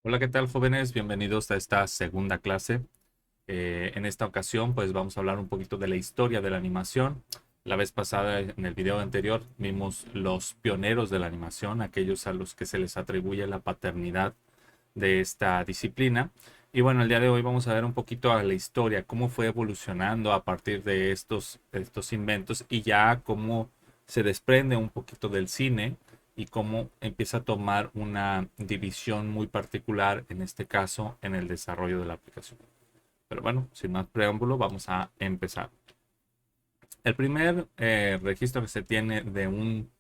Hola, ¿qué tal, jóvenes? Bienvenidos a esta segunda clase. En esta ocasión, pues vamos a hablar un poquito de la historia de la animación. La vez pasada, en el video anterior, vimos los pioneros de la animación, aquellos a los que se les atribuye la paternidad de esta disciplina. Y bueno, el día de hoy vamos a ver un poquito a la historia, cómo fue evolucionando a partir de estos inventos y ya cómo se desprende un poquito del cine y cómo empieza a tomar una división muy particular, en este caso, en el desarrollo de la aplicación. Pero bueno, sin más preámbulo, vamos a empezar. El primer registro que se tiene de un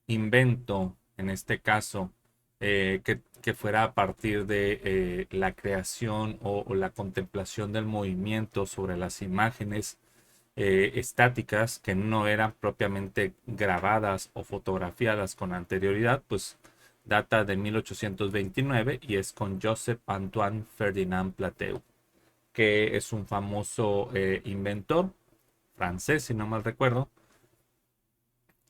invento, en este caso, que fuera a partir de la creación o la contemplación del movimiento sobre las imágenes estáticas que no eran propiamente grabadas o fotografiadas con anterioridad, pues data de 1829 y es con Joseph Antoine Ferdinand Plateau, que es un famoso inventor francés, si no mal recuerdo,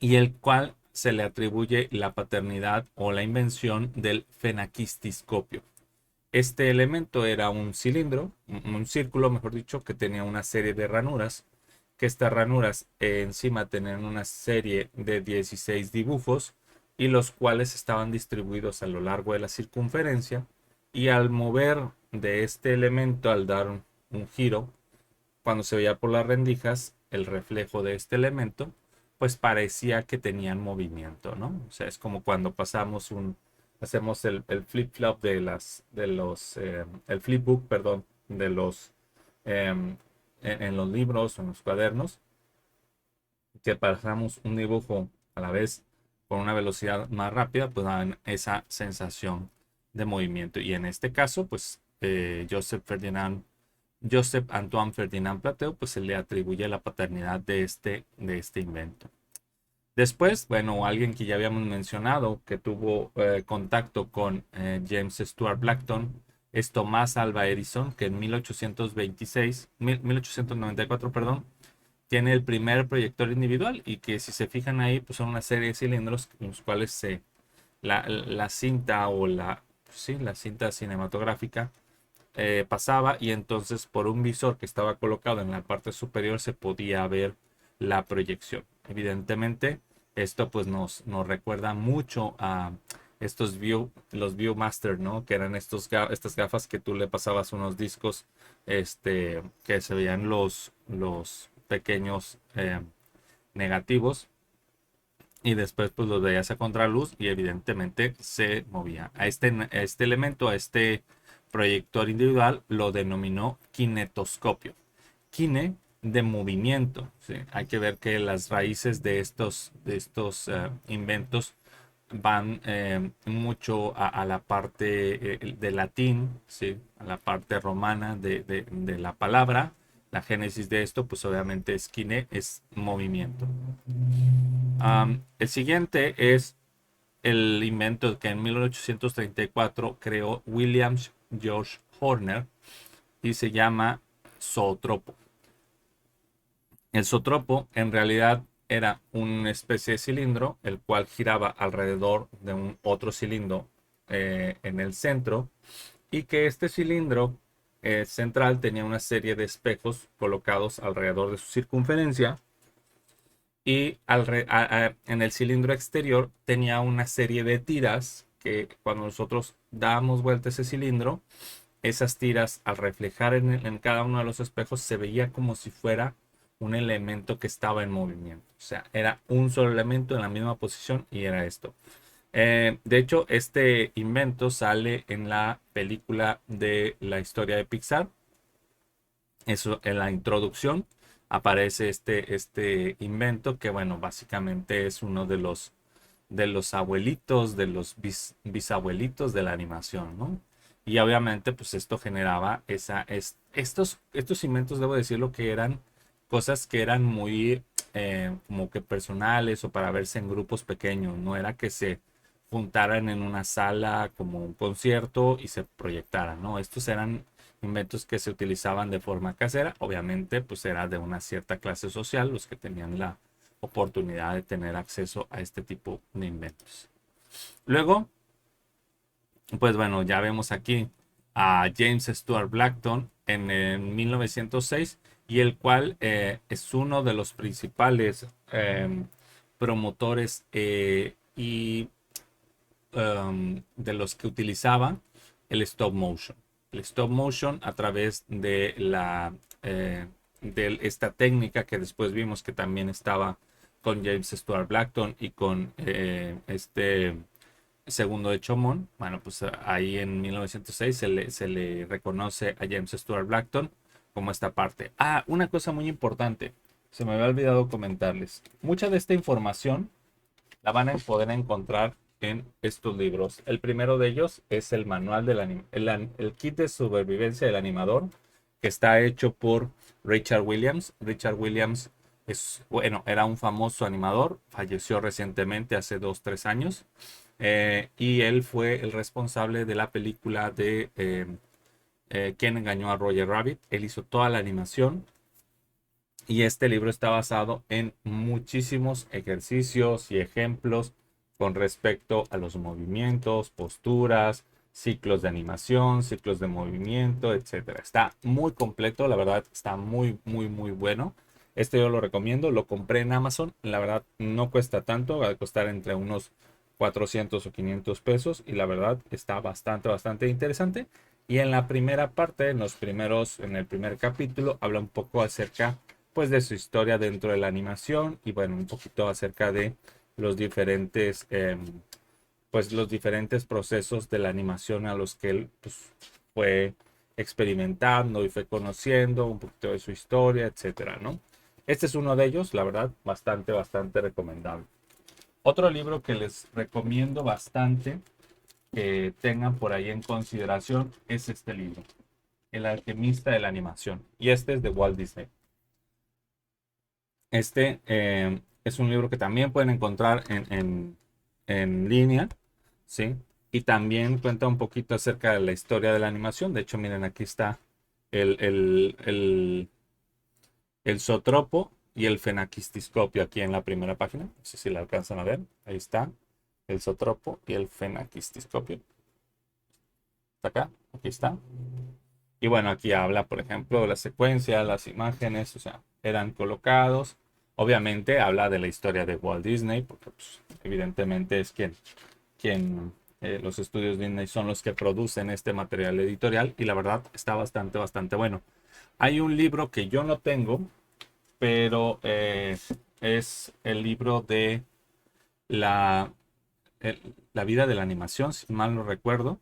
y el cual se le atribuye la paternidad o la invención del fenaquistiscopio. Este elemento era un cilindro, un círculo, mejor dicho, que tenía una serie de ranuras, que estas ranuras encima tenían una serie de 16 dibujos y los cuales estaban distribuidos a lo largo de la circunferencia, y al mover de este elemento, al dar un giro, cuando se veía por las rendijas el reflejo de este elemento, pues parecía que tenían movimiento, ¿no? O sea, es como cuando hacemos el flip-flop el flipbook, perdón, de los, eh, en los libros o en los cuadernos, que pasamos un dibujo a la vez con una velocidad más rápida, pues dan esa sensación de movimiento. Y en este caso, pues Joseph Antoine Ferdinand Plateau, pues se le atribuye la paternidad de este invento. Después, bueno, alguien que ya habíamos mencionado que tuvo contacto con James Stuart Blackton es Tomás Alva Edison, que en 1894, perdón, tiene el primer proyector individual, y que si se fijan ahí, pues son una serie de cilindros en los cuales la cinta sí, la cinta cinematográfica pasaba, y entonces por un visor que estaba colocado en la parte superior se podía ver la proyección. Evidentemente, esto pues nos recuerda mucho a los Viewmaster, ¿no? Que eran estas gafas que tú le pasabas unos discos, que se veían los pequeños negativos, y después pues los veías a contraluz y evidentemente se movía. A este elemento, a este proyector individual, lo denominó kinetoscopio. Kine de movimiento. ¿Sí? Hay que ver que las raíces de estos inventos van mucho a la parte de latín, ¿sí? A la parte romana de la palabra. La génesis de esto, pues obviamente es kine, es movimiento. El siguiente es el invento que en 1834 creó William George Horner y se llama zootropo. El zootropo en realidad era una especie de cilindro el cual giraba alrededor de un otro cilindro en el centro, y que este cilindro central tenía una serie de espejos colocados alrededor de su circunferencia, y en el cilindro exterior tenía una serie de tiras que cuando nosotros dábamos vuelta ese cilindro, esas tiras al reflejar en cada uno de los espejos se veía como si fuera un elemento que estaba en movimiento. O sea, era un solo elemento en la misma posición y era esto. De hecho, este invento sale en la película de la historia de Pixar. Eso, en la introducción aparece este invento que, bueno, básicamente es uno de los abuelitos, de los bisabuelitos de la animación, ¿no? Y obviamente, pues esto generaba estos inventos, debo decirlo, que eran cosas que eran muy como que personales o para verse en grupos pequeños, no era que se juntaran en una sala como un concierto y se proyectaran, ¿no? Estos eran inventos que se utilizaban de forma casera, obviamente pues era de una cierta clase social los que tenían la oportunidad de tener acceso a este tipo de inventos. Luego Pues bueno, ya vemos aquí a James Stuart Blackton en 1906 y el cual es uno de los principales promotores y de los que utilizaban el stop motion. El stop motion a través de esta técnica que después vimos que también estaba con James Stuart Blackton y con este segundo de Chomón. Bueno, pues ahí en 1906 se le reconoce a James Stuart Blackton como esta parte. Ah, una cosa muy importante. Se me había olvidado comentarles. Mucha de esta información la van a poder encontrar en estos libros. El primero de ellos es el manual el kit de supervivencia del animador, que está hecho por Richard Williams. Richard Williams bueno, era un famoso animador, falleció recientemente, hace 2, 3 años, y él fue el responsable de la película de ¿Quién engañó a Roger Rabbit? Él hizo toda la animación y este libro está basado en muchísimos ejercicios y ejemplos con respecto a los movimientos, posturas, ciclos de animación, ciclos de movimiento, etcétera. Está muy completo, la verdad está muy, muy, muy bueno. Este yo lo recomiendo, lo compré en Amazon, la verdad no cuesta tanto, va a costar entre unos 400 o 500 pesos y la verdad está bastante, bastante interesante. Y en la primera parte, en el primer capítulo, habla un poco acerca pues de su historia dentro de la animación y bueno, un poquito acerca de los diferentes, pues los diferentes procesos de la animación a los que él pues, fue experimentando y fue conociendo, un poquito de su historia, etcétera, ¿no? Este es uno de ellos, la verdad, bastante, bastante recomendable. Otro libro que les recomiendo bastante que tengan por ahí en consideración es este libro, El alquimista de la animación. Y este es de Walt Disney. Este es un libro que también pueden encontrar en línea, ¿sí? Y también cuenta un poquito acerca de la historia de la animación. De hecho, miren, aquí está el, el, el, el zootropo y el fenaquistiscopio aquí en la primera página. No sé si la alcanzan a ver. Ahí está el zootropo y el fenaquistiscopio. Está acá, aquí está. Y bueno, aquí habla, por ejemplo, de la secuencia, las imágenes, o sea, eran colocados. Obviamente habla de la historia de Walt Disney, porque pues, evidentemente es quien los estudios Disney son los que producen este material editorial y la verdad está bastante, bastante bueno. Hay un libro que yo no tengo, pero es el libro de la, la vida de la animación, si mal no recuerdo.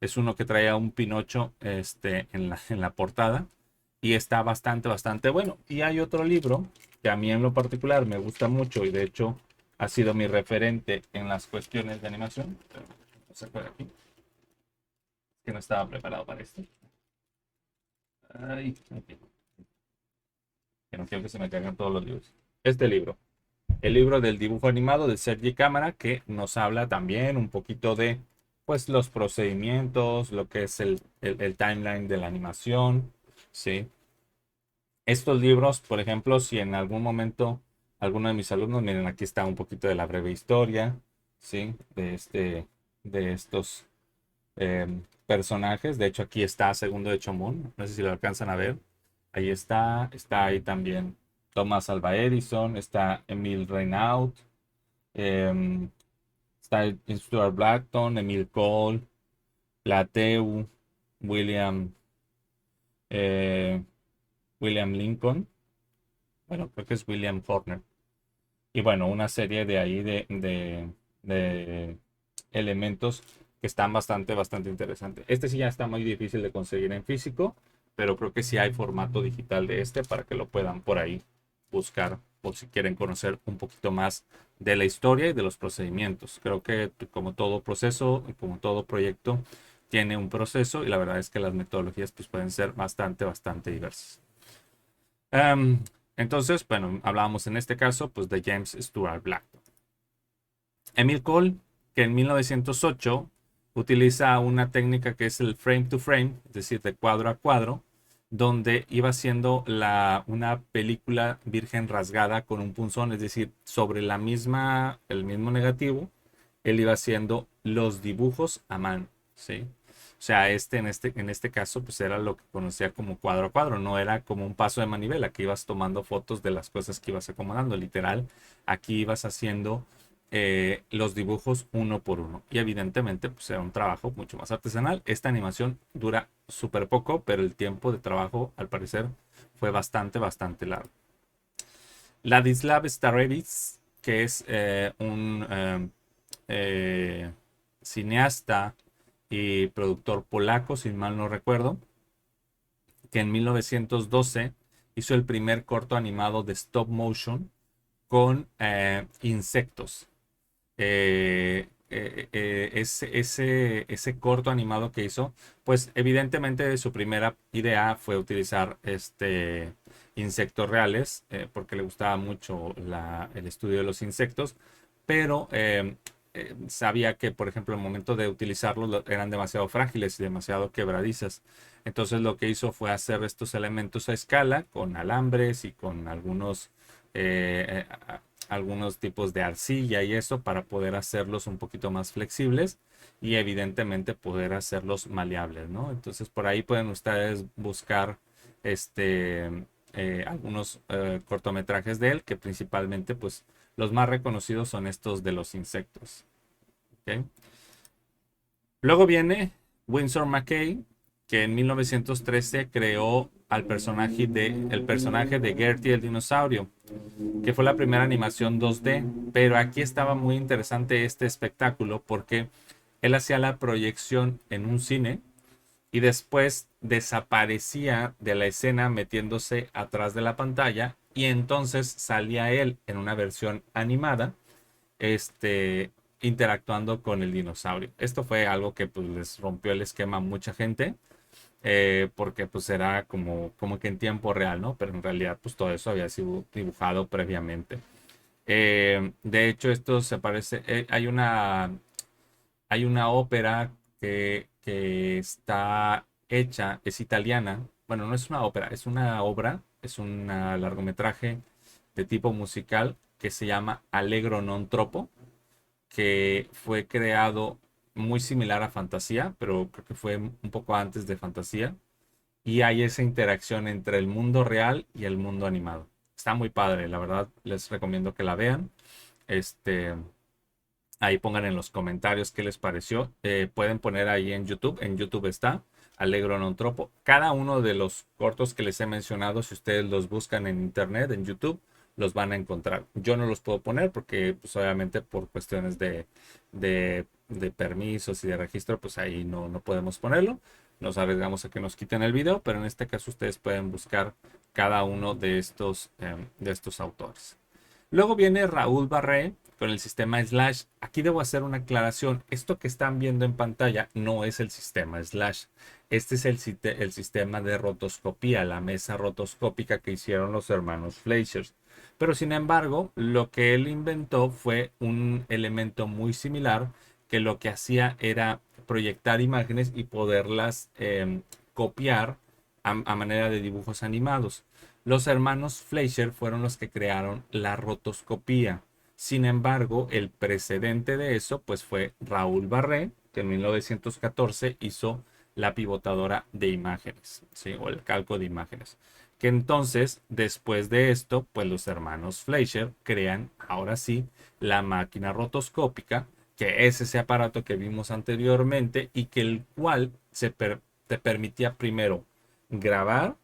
Es uno que trae a un Pinocho en la portada y está bastante, bastante bueno. Y hay otro libro que a mí en lo particular me gusta mucho y de hecho ha sido mi referente en las cuestiones de animación. Pero no se puede aquí, que no estaba preparado para esto. Ay, ok, que no quiero que se me caigan todos los libros. Este libro, el libro del dibujo animado de Sergi Cámara, que nos habla también un poquito de pues los procedimientos, lo que es el timeline de la animación, ¿sí? Estos libros, por ejemplo, si en algún momento alguno de mis alumnos, miren, aquí está un poquito de la breve historia, ¿sí? De estos personajes. De hecho, aquí está Segundo de Chomón, no sé si lo alcanzan a ver. Ahí está ahí también Thomas Alva Edison, está Emil Reynaud, em, está Stuart Blackton, Emil Cole, Plateu, William, eh, William Lincoln, bueno, creo que es William Faulkner. Y bueno, una serie de ahí de elementos que están bastante, bastante interesantes. Este sí ya está muy difícil de conseguir en físico, pero creo que sí hay formato digital de este para que lo puedan por ahí buscar por si quieren conocer un poquito más de la historia y de los procedimientos. Creo que como todo proceso, como todo proyecto, tiene un proceso y la verdad es que las metodologías pues, pueden ser bastante, bastante diversas. Um, entonces, bueno, hablábamos en este caso pues de James Stuart Black. Emil Cole, que en 1908 utiliza una técnica que es el frame to frame, es decir, de cuadro a cuadro, donde iba haciendo una película virgen rasgada con un punzón, es decir, sobre el mismo negativo, él iba haciendo los dibujos a mano. ¿sí? O sea, en este caso, pues era lo que conocía como cuadro a cuadro, no era como un paso de manivela, que ibas tomando fotos de las cosas que ibas acomodando. Literal, aquí ibas haciendo los dibujos uno por uno. Y evidentemente, pues era un trabajo mucho más artesanal. Esta animación dura súper poco, pero el tiempo de trabajo, al parecer, fue bastante, bastante largo. Ladislav Starevich, que es un eh, cineasta y productor polaco, si mal no recuerdo, que en 1912 hizo el primer corto animado de stop motion con insectos. Ese corto animado que hizo, pues evidentemente su primera idea fue utilizar insectos reales, porque le gustaba mucho el estudio de los insectos, pero sabía que, por ejemplo, el momento de utilizarlos eran demasiado frágiles y demasiado quebradizas. Entonces lo que hizo fue hacer estos elementos a escala con alambres y con algunos tipos de arcilla y eso para poder hacerlos un poquito más flexibles y evidentemente poder hacerlos maleables, ¿no? Entonces por ahí pueden ustedes buscar algunos cortometrajes de él, que principalmente pues los más reconocidos son estos de los insectos. ¿Okay? Luego viene Winsor McCay, que en 1913 creó el personaje de Gertie el dinosaurio, que fue la primera animación 2D, pero aquí estaba muy interesante este espectáculo porque él hacía la proyección en un cine y después desaparecía de la escena metiéndose atrás de la pantalla y entonces salía él en una versión animada, este, interactuando con el dinosaurio. Esto fue algo que pues les rompió el esquema a mucha gente, porque pues era como que en tiempo real, ¿no? Pero en realidad pues todo eso había sido dibujado previamente. De hecho, esto se parece, hay una ópera que está hecha, es italiana. Bueno, no es una ópera, es una obra, es un largometraje de tipo musical que se llama Allegro non troppo, que fue creado muy similar a Fantasía, pero creo que fue un poco antes de Fantasía. Y hay esa interacción entre el mundo real y el mundo animado. Está muy padre, la verdad les recomiendo que la vean. Este, Ahí pongan en los comentarios qué les pareció. Pueden poner ahí en YouTube está Allegro non tropo. Cada uno de los cortos que les he mencionado, si ustedes los buscan en internet, en YouTube, los van a encontrar. Yo no los puedo poner porque, pues obviamente por cuestiones de permisos y de registro, pues ahí no podemos ponerlo. Nos arriesgamos a que nos quiten el video, pero en este caso ustedes pueden buscar cada uno de estos autores. Luego viene Raúl Barré con el sistema Slash. Aquí debo hacer una aclaración. Esto que están viendo en pantalla no es el sistema Slash. Este es el sistema de rotoscopía, la mesa rotoscópica que hicieron los hermanos Fleischer. Pero sin embargo, lo que él inventó fue un elemento muy similar, que lo que hacía era proyectar imágenes y poderlas copiar a manera de dibujos animados. Los hermanos Fleischer fueron los que crearon la rotoscopía. Sin embargo, el precedente de eso pues fue Raúl Barré, que en 1914 hizo la pivotadora de imágenes, ¿sí? O el calco de imágenes. Que entonces, después de esto, pues los hermanos Fleischer crean, ahora sí, la máquina rotoscópica, que es ese aparato que vimos anteriormente y que el cual te permitía primero grabar.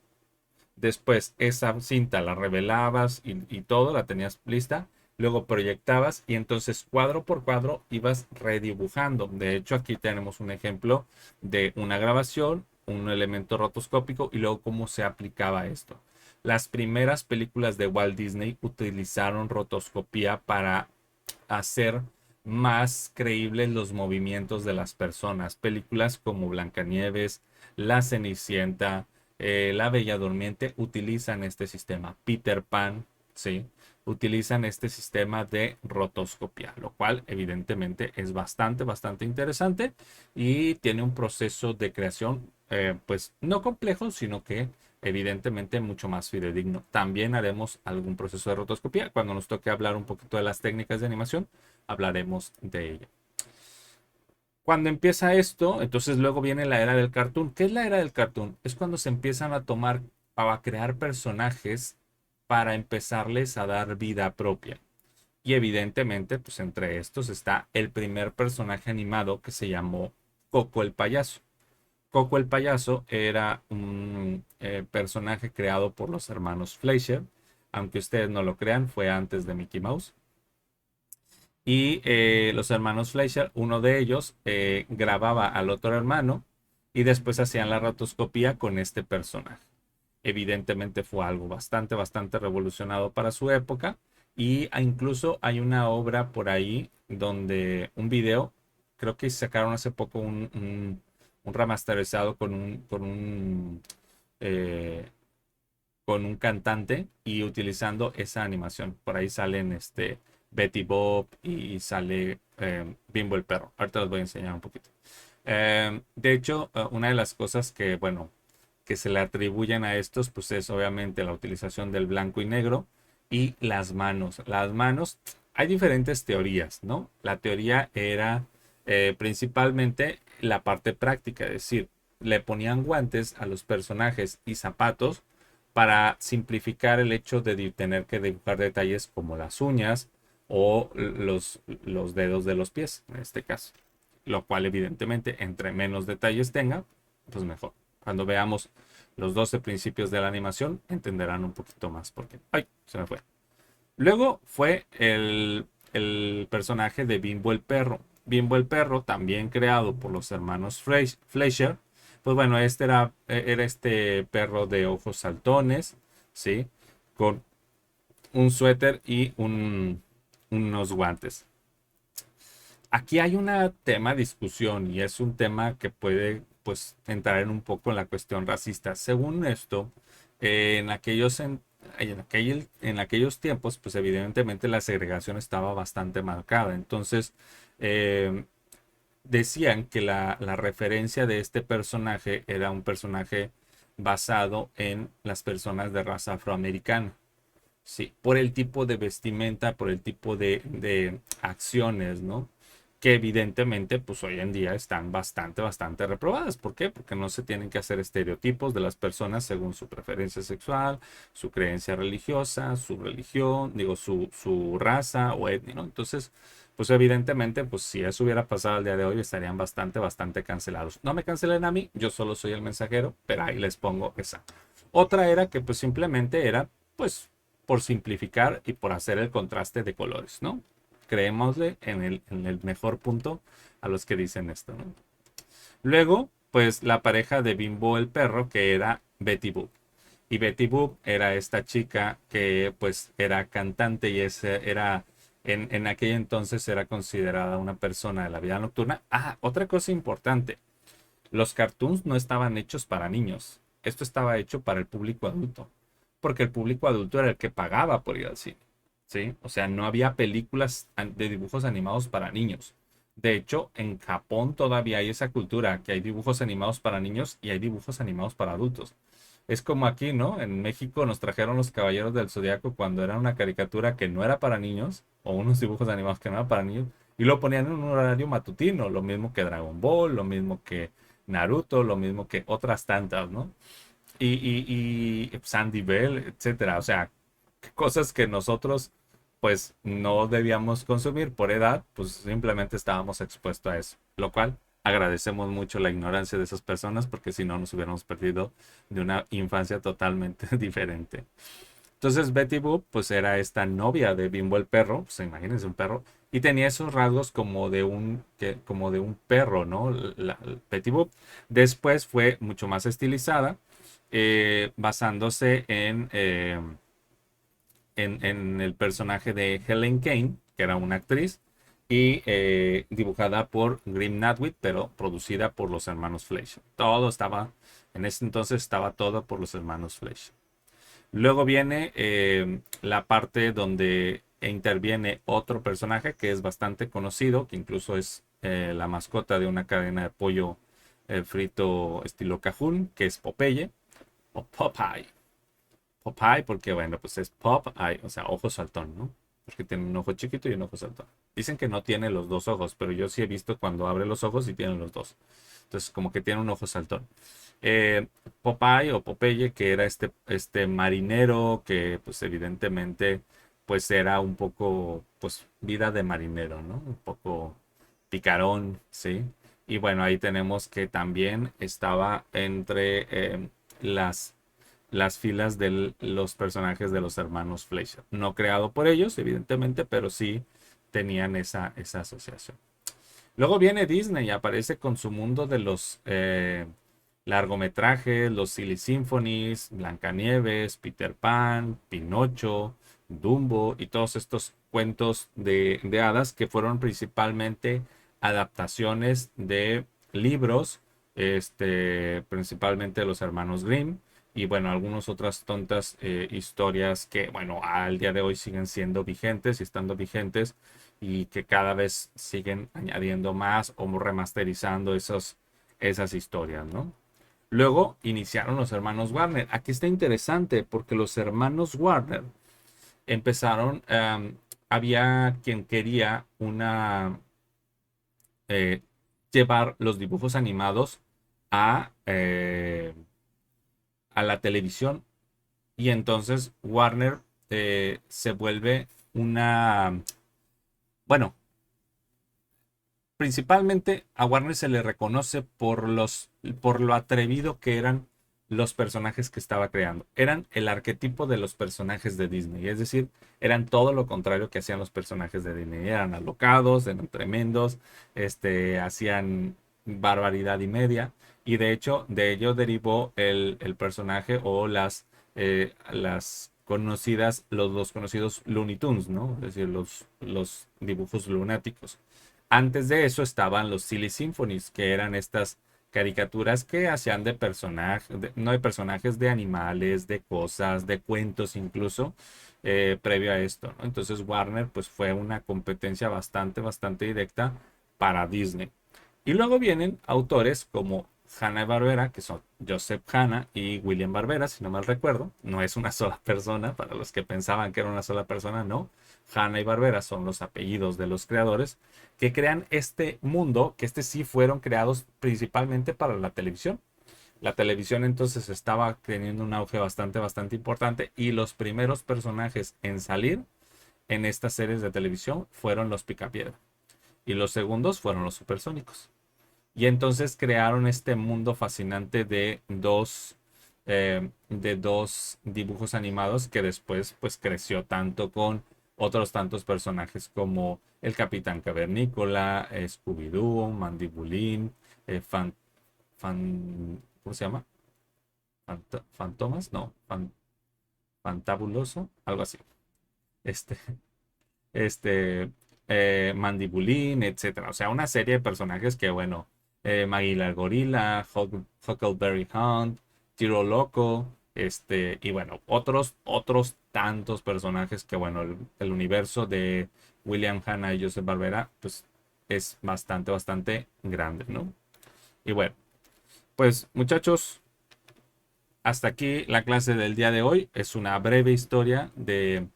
Después esa cinta la revelabas y todo, la tenías lista. Luego proyectabas y entonces cuadro por cuadro ibas redibujando. De hecho, aquí tenemos un ejemplo de una grabación, un elemento rotoscópico y luego cómo se aplicaba esto. Las primeras películas de Walt Disney utilizaron rotoscopía para hacer más creíbles los movimientos de las personas. Películas como Blancanieves, La Cenicienta, La Bella Durmiente utilizan este sistema. Peter Pan, ¿sí? Utilizan este sistema de rotoscopia, lo cual evidentemente es bastante, bastante interesante y tiene un proceso de creación, pues no complejo, sino que evidentemente mucho más fidedigno. También haremos algún proceso de rotoscopia. Cuando nos toque hablar un poquito de las técnicas de animación, hablaremos de ello. Cuando empieza esto, entonces luego viene la era del cartoon. ¿Qué es la era del cartoon? Es cuando se empiezan a tomar, a crear personajes para empezarles a dar vida propia. Y evidentemente, pues entre estos está el primer personaje animado que se llamó Coco el payaso. Coco el payaso era un personaje creado por los hermanos Fleischer. Aunque ustedes no lo crean, fue antes de Mickey Mouse. Y los hermanos Fleischer, uno de ellos grababa al otro hermano y después hacían la rotoscopía con este personaje. Evidentemente fue algo bastante, bastante revolucionado para su época. Y incluso hay una obra por ahí donde un video, creo que sacaron hace poco un remasterizado eh, con un cantante y utilizando esa animación. Por ahí salen Betty Bob y sale Bimbo el perro. Ahorita les voy a enseñar un poquito. De hecho, una de las cosas que, bueno, que se le atribuyen a estos, pues es obviamente la utilización del blanco y negro y las manos. Las manos, hay diferentes teorías, ¿no? La teoría era principalmente la parte práctica, es decir, le ponían guantes a los personajes y zapatos para simplificar el hecho de tener que dibujar detalles como las uñas o los dedos de los pies, en este caso. Lo cual evidentemente, entre menos detalles tenga, pues mejor. Cuando veamos los 12 principios de la animación, entenderán un poquito más porque... ¡Ay! Se me fue. Luego fue el personaje de Bimbo el perro. Bimbo el perro, también creado por los hermanos Fleischer. Pues bueno, era este perro de ojos saltones, ¿sí? Con un suéter y unos guantes. Aquí hay un tema de discusión y es un tema que puede pues entrar en un poco en la cuestión racista. Según esto, en aquellos tiempos, pues evidentemente la segregación estaba bastante marcada. Entonces, eh, decían que la referencia de este personaje era un personaje basado en las personas de raza afroamericana. Sí, por el tipo de vestimenta, por el tipo de acciones, ¿no? Que evidentemente, pues hoy en día están bastante, bastante reprobadas. ¿Por qué? Porque no se tienen que hacer estereotipos de las personas según su preferencia sexual, su creencia religiosa, su religión, digo, su raza o etnia, ¿no? Entonces, pues evidentemente, pues si eso hubiera pasado al día de hoy, estarían bastante, bastante cancelados. No me cancelen a mí, yo solo soy el mensajero, pero ahí les pongo esa. Otra era que pues simplemente era, pues por simplificar y por hacer el contraste de colores, ¿no? Creémosle en el mejor punto a los que dicen esto, ¿no? Luego, pues la pareja de Bimbo el perro, que era Betty Boop. Y Betty Boop era esta chica que pues era cantante y era en aquel entonces era considerada una persona de la vida nocturna. Ah, otra cosa importante, los cartoons no estaban hechos para niños. Esto estaba hecho para el público adulto. Porque el público adulto era el que pagaba por ir al cine. ¿Sí? O sea, no había películas de dibujos animados para niños. De hecho, en Japón todavía hay esa cultura, que hay dibujos animados para niños y hay dibujos animados para adultos. Es como aquí, ¿no? En México nos trajeron los Caballeros del Zodiaco cuando era una caricatura que no era para niños, o unos dibujos animados que no eran para niños, y lo ponían en un horario matutino, lo mismo que Dragon Ball, lo mismo que Naruto, lo mismo que otras tantas, ¿no? Y Sandy Bell, etcétera. O sea, cosas que nosotros pues no debíamos consumir por edad, pues simplemente estábamos expuestos a eso, lo cual agradecemos mucho la ignorancia de esas personas porque si no nos hubiéramos perdido de una infancia totalmente diferente. Entonces Betty Boop pues era esta novia de Bimbo el perro, pues imagínense un perro, y tenía esos rasgos como de un perro, ¿no? Betty Boop. Después fue mucho más estilizada, basándose en el personaje de Helen Kane, que era una actriz, y dibujada por Grim Natwit, pero producida por los hermanos Fleischer. En ese entonces estaba todo por los hermanos Fleischer. Luego viene la parte donde interviene otro personaje que es bastante conocido, que incluso es la mascota de una cadena de pollo frito estilo Cajun, que es Popeye o Popeye. Popeye porque, bueno, pues es Popeye, o sea, ojo saltón, ¿no? Porque tiene un ojo chiquito y un ojo saltón. Dicen que no tiene los dos ojos, pero yo sí he visto cuando abre los ojos y tienen los dos. Entonces, como que tiene un ojo saltón. Eh, Popeye o Popeye, que era este marinero que, pues, evidentemente, pues, era un poco, pues, vida de marinero, ¿no? Un poco picarón, ¿sí? Y bueno, ahí tenemos que también estaba entre las las filas de los personajes de los hermanos Fleischer. No creado por ellos, evidentemente, pero sí tenían esa asociación. Luego viene Disney y aparece con su mundo de los largometrajes, los Silly Symphonies, Blancanieves, Peter Pan, Pinocho, Dumbo y todos estos cuentos de hadas que fueron principalmente adaptaciones de libros, principalmente de los hermanos Grimm y bueno, algunas otras tontas historias que, bueno, al día de hoy siguen siendo vigentes y estando vigentes y que cada vez siguen añadiendo más o remasterizando esas historias, ¿no? Luego iniciaron los hermanos Warner. Aquí está interesante porque los hermanos Warner empezaron, había quien quería eh, llevar los dibujos animados a, eh, a la televisión y entonces Warner se vuelve bueno, principalmente a Warner se le reconoce por lo atrevido que eran los personajes que estaba creando. Eran el arquetipo de los personajes de Disney, es decir, eran todo lo contrario que hacían los personajes de Disney. Eran alocados, eran tremendos, hacían barbaridad y media. Y de hecho, de ello derivó el personaje o las conocidas, los conocidos Looney Tunes, ¿no? Es decir, los dibujos lunáticos. Antes de eso estaban los Silly Symphonies, que eran estas caricaturas que hacían de personajes, no de personajes, de animales, de cosas, de cuentos incluso, previo a esto, ¿no? Entonces Warner pues fue una competencia bastante directa para Disney. Y luego vienen autores como Hanna-Barbera, que son Joseph Hanna y William Barbera, si no mal recuerdo. No es una sola persona, para los que pensaban que era una sola persona, no. Hanna y Barbera son los apellidos de los creadores que crean este mundo, que sí fueron creados principalmente para la televisión. La televisión entonces estaba teniendo un auge bastante importante y los primeros personajes en salir en estas series de televisión fueron los Picapiedra y los segundos fueron los Supersónicos. Y entonces crearon este mundo fascinante de dos dibujos animados que después pues creció tanto con otros tantos personajes como el Capitán Cavernícola, Scooby-Doo, Mandibulín, ¿cómo se llama? Fantomas, no, Fantabuloso, algo así. Este, este, Mandibulín, etcétera. O sea, una serie de personajes que, bueno, Maguila el Gorila, Huckleberry Hound, Tiro Loco, y bueno, otros tantos personajes que, bueno, el universo de William Hanna y Joseph Barbera, pues es bastante grande, ¿no? Y bueno, pues muchachos, hasta aquí la clase del día de hoy. Es una breve historia de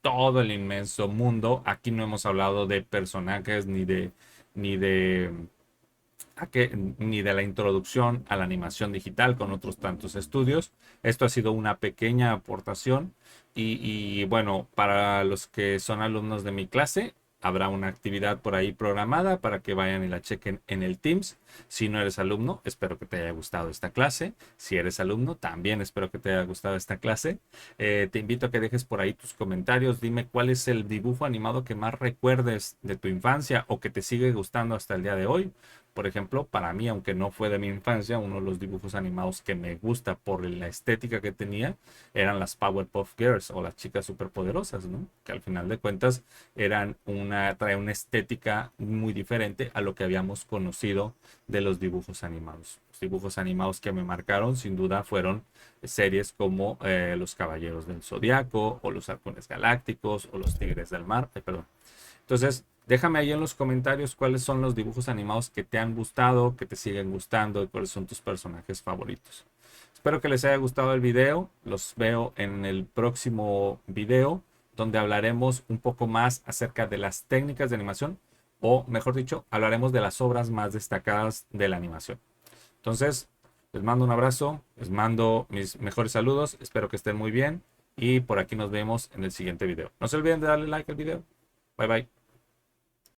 todo el inmenso mundo. Aquí no hemos hablado de personajes ni de, ni de la introducción a la animación digital con otros tantos estudios. Esto ha sido una pequeña aportación y bueno, para los que son alumnos de mi clase, habrá una actividad por ahí programada para que vayan y la chequen en el Teams. Si no eres alumno, espero que te haya gustado esta clase. Si eres alumno, también espero que te haya gustado esta clase. Te invito a que dejes por ahí tus comentarios. Dime cuál es el dibujo animado que más recuerdes de tu infancia o que te sigue gustando hasta el día de hoy. Por ejemplo, para mí, aunque no fue de mi infancia, uno de los dibujos animados que me gusta por la estética que tenía eran las Powerpuff Girls o las chicas superpoderosas, ¿no? Que al final de cuentas trae una estética muy diferente a lo que habíamos conocido de los dibujos animados. Los dibujos animados que me marcaron, sin duda, fueron series como Los Caballeros del Zodiaco o Los Halcones Galácticos o Los Tigres del Mar, perdón. Entonces, déjame ahí en los comentarios cuáles son los dibujos animados que te han gustado, que te siguen gustando y cuáles son tus personajes favoritos. Espero que les haya gustado el video. Los veo en el próximo video donde hablaremos un poco más acerca de las técnicas de animación, o mejor dicho, hablaremos de las obras más destacadas de la animación. Entonces, les mando un abrazo, les mando mis mejores saludos, espero que estén muy bien y por aquí nos vemos en el siguiente video. No se olviden de darle like al video. Bye bye.